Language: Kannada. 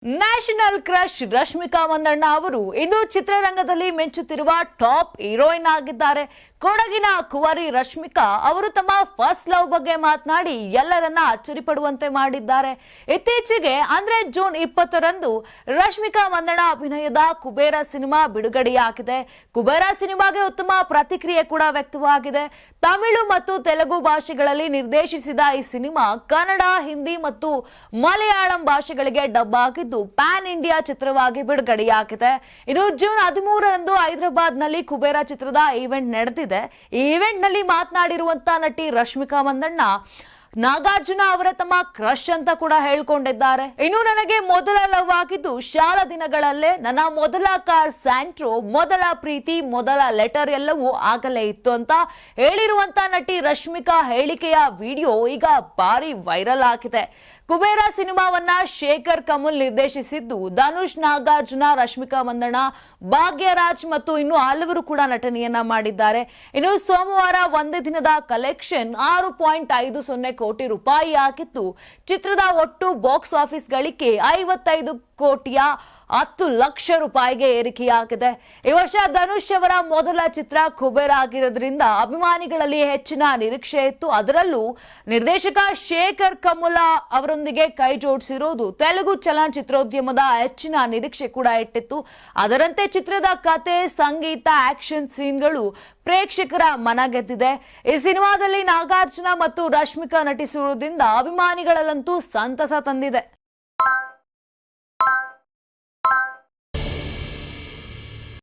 ನ್ಯಾಷನಲ್ ಕ್ರಶ್ ರಶ್ಮಿಕಾ ಮಂದಣ್ಣ ಅವರು ಇಂದು ಚಿತ್ರರಂಗದಲ್ಲಿ ಮಿಂಚುತ್ತಿರುವ ಟಾಪ್ ಹೀರೋಯಿನ್ ಆಗಿದ್ದಾರೆ. ಕೊಡಗಿನ ಕುವರಿ ರಶ್ಮಿಕಾ ಅವರು ತಮ್ಮ ಫಸ್ಟ್ ಲವ್ ಬಗ್ಗೆ ಮಾತನಾಡಿ ಎಲ್ಲರನ್ನ ಅಚ್ಚರಿಪಡುವಂತೆ ಮಾಡಿದ್ದಾರೆ. ಇತ್ತೀಚೆಗೆ ಅಂದ್ರೆ ಜೂನ್ 20ರಂದು ರಶ್ಮಿಕಾ ಮಂದಣ್ಣ ಅಭಿನಯದ ಕುಬೇರ ಸಿನಿಮಾ ಬಿಡುಗಡೆಯಾಗಿದೆ. ಕುಬೇರ ಸಿನಿಮಾಗೆ ಉತ್ತಮ ಪ್ರತಿಕ್ರಿಯೆ ಕೂಡ ವ್ಯಕ್ತವಾಗಿದೆ. ತಮಿಳು ಮತ್ತು ತೆಲುಗು ಭಾಷೆಗಳಲ್ಲಿ ನಿರ್ದೇಶಿಸಿದ ಈ ಸಿನಿಮಾ ಕನ್ನಡ, ಹಿಂದಿ ಮತ್ತು ಮಲಯಾಳಂ ಭಾಷೆಗಳಿಗೆ ಡಬ್ ಆಗಿದ್ದು ಪ್ಯಾನ್ ಇಂಡಿಯಾ ಚಿತ್ರವಾಗಿ ಬಿಡುಗಡೆಯಾಗಿದೆ. ಇದು ಜೂನ್ 13ರಂದು ಹೈದರಾಬಾದ್ನಲ್ಲಿ ಕುಬೇರ ಚಿತ್ರದ ಈವೆಂಟ್ ನಡೆದಿದೆ. ಈ ಈವೆಂಟ್ ನಲ್ಲಿ ಮಾತನಾಡಿರುವಂತಹ ನಟಿ ರಶ್ಮಿಕಾ ಮಂದಣ್ಣ ನಾಗಾರ್ಜುನ ಅವರ ತಮ್ಮ ಕ್ರಶ್ ಅಂತ ಕೂಡ ಹೇಳ್ಕೊಂಡಿದ್ದಾರೆ. ಇನ್ನು ನನಗೆ ಮೊದಲ ಲವ್ ಆಗಿದ್ದು ಶಾಲಾ ದಿನಗಳಲ್ಲೇ. ನನ್ನ ಮೊದಲ ಕಾರ್ ಸ್ಯಾಂಟ್ರೋ, ಮೊದಲ ಪ್ರೀತಿ, ಮೊದಲ ಲೆಟರ್ ಎಲ್ಲವೂ ಆಗಲೇ ಇತ್ತು ಅಂತ ಹೇಳಿರುವಂತ ನಟಿ ರಶ್ಮಿಕಾ ಹೇಳಿಕೆಯ ವಿಡಿಯೋ ಈಗ ಭಾರಿ ವೈರಲ್ ಆಗಿದೆ. ಕುಬೇರ ಸಿನಿಮಾವನ್ನ ಶೇಖರ್ ಕಮಲ್ ನಿರ್ದೇಶಿಸಿದ್ದು ಧನುಷ್, ನಾಗಾರ್ಜುನ, ರಶ್ಮಿಕಾ ಮಂದಣ್ಣ, ಭಾಗ್ಯರಾಜ್ ಮತ್ತು ಇನ್ನು ಹಲವರು ಕೂಡ ನಟನೆಯನ್ನ ಮಾಡಿದ್ದಾರೆ. ಇನ್ನು ಸೋಮವಾರ ಒಂದೇ ದಿನದ ಕಲೆಕ್ಷನ್ 6.50 ಕೋಟಿ ರೂಪಾಯಿ ಆಗಿತ್ತು. ಚಿತ್ರದ ಒಟ್ಟು ಬಾಕ್ಸ್ ಆಫೀಸ್ ಗಳಿಕೆ 55 ಕೋಟಿಯ 10 ಲಕ್ಷ ರೂಪಾಯಿಗೆ ಏರಿಕೆಯಾಗಿದೆ. ಈ ವರ್ಷ ಧನುಷ್ ಅವರ ಮೊದಲ ಚಿತ್ರ ಕುಬೇರ ಆಗಿರೋದ್ರಿಂದ ಅಭಿಮಾನಿಗಳಲ್ಲಿ ಹೆಚ್ಚಿನ ನಿರೀಕ್ಷೆ ಇತ್ತು. ಅದರಲ್ಲೂ ನಿರ್ದೇಶಕ ಶೇಖರ್ ಕಮುಲಾ ಅವರೊಂದಿಗೆ ಕೈ ಜೋಡಿಸಿರೋದು ತೆಲುಗು ಚಲನಚಿತ್ರೋದ್ಯಮದ ಹೆಚ್ಚಿನ ನಿರೀಕ್ಷೆ ಕೂಡ ಇಟ್ಟಿತ್ತು. ಅದರಂತೆ ಚಿತ್ರದ ಕತೆ, ಸಂಗೀತ, ಆಕ್ಷನ್ ಸೀನ್ಗಳು ಪ್ರೇಕ್ಷಕರ ಮನ ಗೆದ್ದಿದೆ. ಈ ಸಿನಿಮಾದಲ್ಲಿ ನಾಗಾರ್ಜುನ ಮತ್ತು ರಶ್ಮಿಕಾ ನಟಿಸಿರುವುದರಿಂದ ಅಭಿಮಾನಿಗಳಲ್ಲಂತೂ ಸಂತಸ ತಂದಿದೆ.